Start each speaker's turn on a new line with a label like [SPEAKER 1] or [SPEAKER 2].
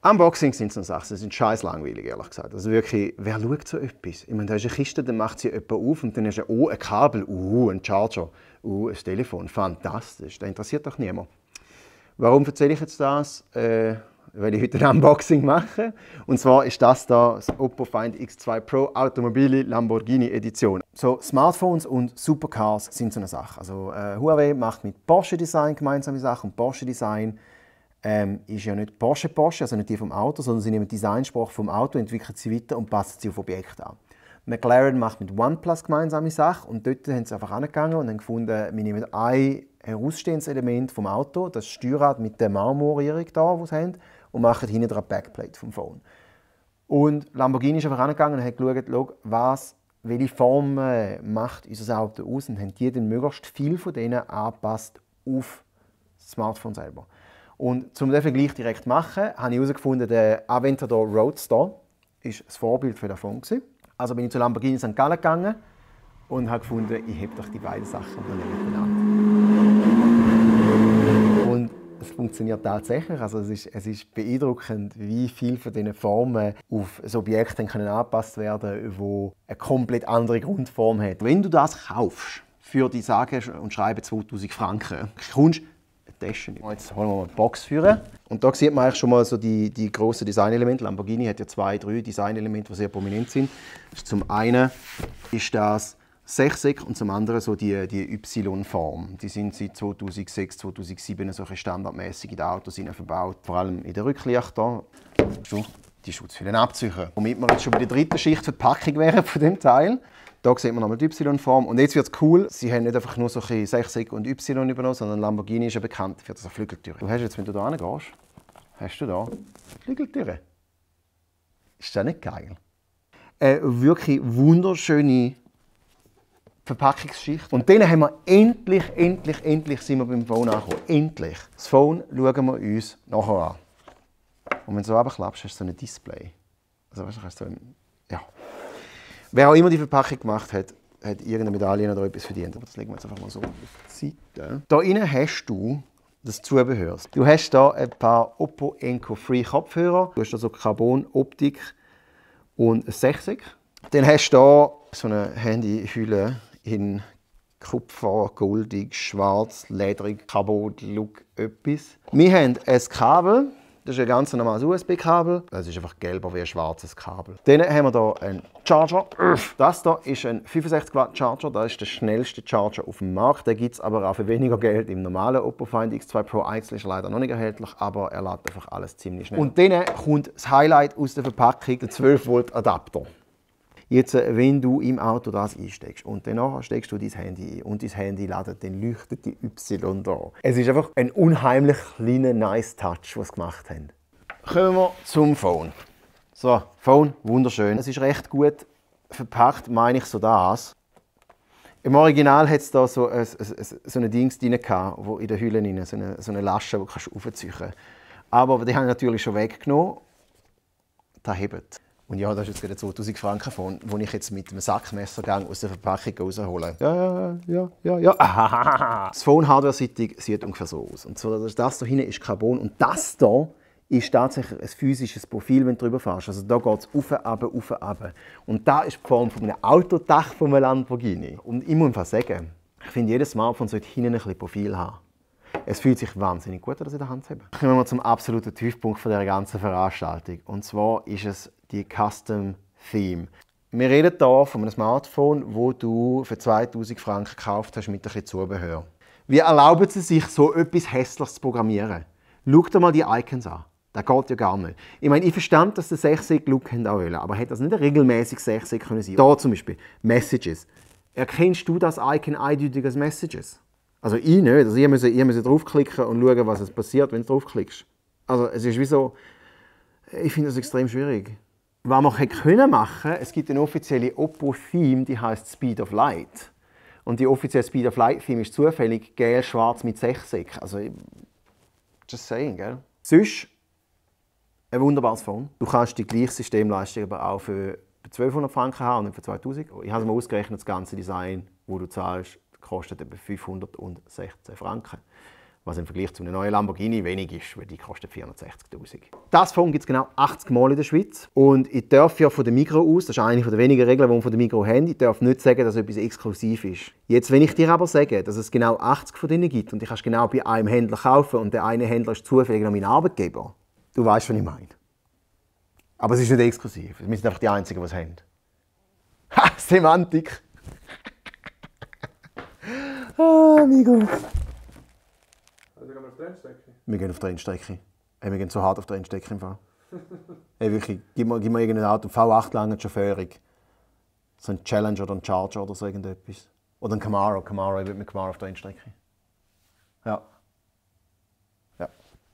[SPEAKER 1] Unboxings sind so Sachen, sind scheiß langweilig, ehrlich gesagt. Also wirklich, wer schaut so etwas? Ich meine, da ist eine Kiste, dann macht sie jemand auf und dann ist ein Kabel, ein Charger, ein Telefon. Fantastisch, das interessiert doch niemand. Warum erzähle ich jetzt das? Weil ich heute ein Unboxing mache. Und zwar ist das da das Oppo Find X2 Pro Automobile Lamborghini Edition. So, Smartphones und Supercars sind so eine Sache. Also Huawei macht mit Porsche Design gemeinsame Sachen und Porsche Design ist ja nicht Porsche, also nicht die vom Auto, sondern sie nehmen die Designsprache vom Auto, entwickeln sie weiter und passen sie auf Objekte an. McLaren macht mit OnePlus gemeinsame Sache und dort haben sie einfach angegangen und haben gefunden, wir nehmen ein herausstehendes Element vom Auto, das Steuerrad mit der Marmorierung da, die sie haben, und machen hinten dran die Backplate vom Phone. Und Lamborghini ist einfach angegangen und hat geschaut, welche Form macht unser Auto aus und haben die dann möglichst viel von denen angepasst auf das Smartphone selber. Und um den Vergleich direkt zu machen, habe ich herausgefunden, der Aventador Roadster war das Vorbild für den Phone. Also bin ich zu Lamborghini St. Gallen gegangen und habe gefunden, ich habe doch die beiden Sachen miteinander. Und es funktioniert tatsächlich. Also es ist beeindruckend, wie viele von diesen Formen auf ein Objekt angepasst werden können, das eine komplett andere Grundform hat. Wenn du das kaufst, für die sage und schreibe 2000 Franken, kommst Tasche. Jetzt holen wir mal die Box führen. Und da sieht man eigentlich schon mal so die grossen Designelemente. Lamborghini hat ja 2, 3 Designelemente, die sehr prominent sind. Zum einen ist das Sechseck und zum anderen so die Y-Form. Die sind seit 2006, 2007 so standardmäßig in den Autos verbaut. Vor allem in den Rücklichtern. Die Schutzhüllen abziehen. Womit wir jetzt schon bei der dritten Schicht Verpackung wären von dem Teil. Hier sieht man nochmal die Y-Form. Und jetzt wird es cool, sie haben nicht einfach nur so Sechseck und Y übernommen, sondern Lamborghini ist ja bekannt für diese Flügeltüren. Du hast jetzt, wenn du hier reingehst, hast du hier Flügeltüren. Ist das nicht geil? Eine wirklich wunderschöne Verpackungsschicht. Und dann haben wir endlich sind wir beim Phone angekommen. Endlich. Das Phone schauen wir uns nachher an. Und wenn du so runterklappst, hast du so ein Display. Also weißt du, hast du ja. Wer auch immer die Verpackung gemacht hat, hat irgendeine Medaille oder etwas verdient. Aber das legen wir jetzt einfach mal so auf die Seite. Hier innen hast du das Zubehör. Du hast hier ein paar Oppo Enco Free Kopfhörer. Du hast also Carbon-Optik und ein Sechseck. Dann hast du hier so eine Handyhülle in Kupfer, goldig, schwarz, lederig, Carbon-Look etwas. Wir haben ein Kabel. Das ist ein ganz normales USB-Kabel. Das ist einfach gelber wie ein schwarzes Kabel. Dann haben wir hier einen Charger. Das hier ist ein 65 Watt Charger. Das ist der schnellste Charger auf dem Markt. Den gibt es aber auch für weniger Geld im normalen Oppo Find X2 Pro. Einzel ist leider noch nicht erhältlich, aber er lädt einfach alles ziemlich schnell. Und dann kommt das Highlight aus der Verpackung, der 12 Volt Adapter. Jetzt, wenn du im Auto das einsteckst und danach steckst du dein Handy ein und dein Handy ladet, dann leuchtet die Y da. Es ist einfach ein unheimlich kleiner nice Touch, was sie gemacht haben. Kommen wir zum Phone. So, Phone, wunderschön. Es ist recht gut verpackt, meine ich so das. Im Original hat es da so ein Dings drin, wo in der Hülle drin, so eine Lasche, die du aufziehen kannst. Aber die haben natürlich schon weggenommen. Das hebt. Und ja, das ist jetzt gerade 2000 Franken von, wo ich jetzt mit einem Sackmesser aus der Verpackung raushole. Ja. Das Phone hardware-seitig sieht ungefähr so aus. Und so, das hier hinten ist Carbon und das hier ist tatsächlich ein physisches Profil, wenn du drüber fährst. Also da geht es rauf, runter. Und da ist die Form von einem Autodach von einem Lamborghini. Und ich muss einfach sagen, ich finde, jedes Smartphone sollte hinten ein bisschen Profil haben. Es fühlt sich wahnsinnig gut an, das in der Hand zu haben. Kommen wir zum absoluten Tiefpunkt dieser ganzen Veranstaltung. Und zwar ist es die Custom Theme. Wir reden hier von einem Smartphone, das du für 2000 Franken gekauft hast mit ein bisschen Zubehör. Wie erlauben sie sich, so etwas Hässliches zu programmieren? Schau dir mal die Icons an. Das geht ja gar nicht. Ich meine, ich verstand, dass der 6-Look wollen, aber hätte das nicht ein regelmäßiges 6 sein können? Hier zum Beispiel Messages. Erkennst du das Icon eindeutig als Messages? Also ich nicht. Also ihr müsst draufklicken und schauen, was passiert, wenn du draufklickst. Also es ist wie so... Ich finde das extrem schwierig. Was man können machen, es gibt eine offizielle Oppo-Theme, die heißt Speed of Light. Und die offizielle Speed of Light-Theme ist zufällig gel-schwarz mit 6. Also, just saying, gell? Sonst ein wunderbares Phone. Du kannst die gleiche Systemleistung aber auch für 1200 Franken haben und nicht für 2000. Ich habe es mal ausgerechnet, das ganze Design, das du zahlst, kostet etwa 516 Franken. Was im Vergleich zu einem neuen Lamborghini wenig ist, weil die kostet 460'000. Das Phone gibt es genau 80 Mal in der Schweiz. Und ich darf ja von der Migros aus, das ist eine der wenigen Regeln, die wir von der Migros haben, ich darf nicht sagen, dass etwas exklusiv ist. Jetzt, wenn ich dir aber sage, dass es genau 80 von denen gibt und ich kannst genau bei einem Händler kaufen und der eine Händler ist zufällig noch mein Arbeitgeber, du weißt, was ich meine. Aber es ist nicht exklusiv. Wir sind einfach die Einzigen, die es haben. Ha, Semantik! Ah, Migros.
[SPEAKER 2] Also gehen wir auf die Rennstrecke?
[SPEAKER 1] Wir gehen auf die Rennstrecke. Hey, wir gehen so hart auf die Rennstrecke im Fall. Hey, wirklich, gib mir irgendein Auto, V8 lange Chauffeurig. So ein Challenger oder ein Charger oder so irgendetwas. Oder ein Camaro. Ich will mit Camaro auf die Rennstrecke. Ja.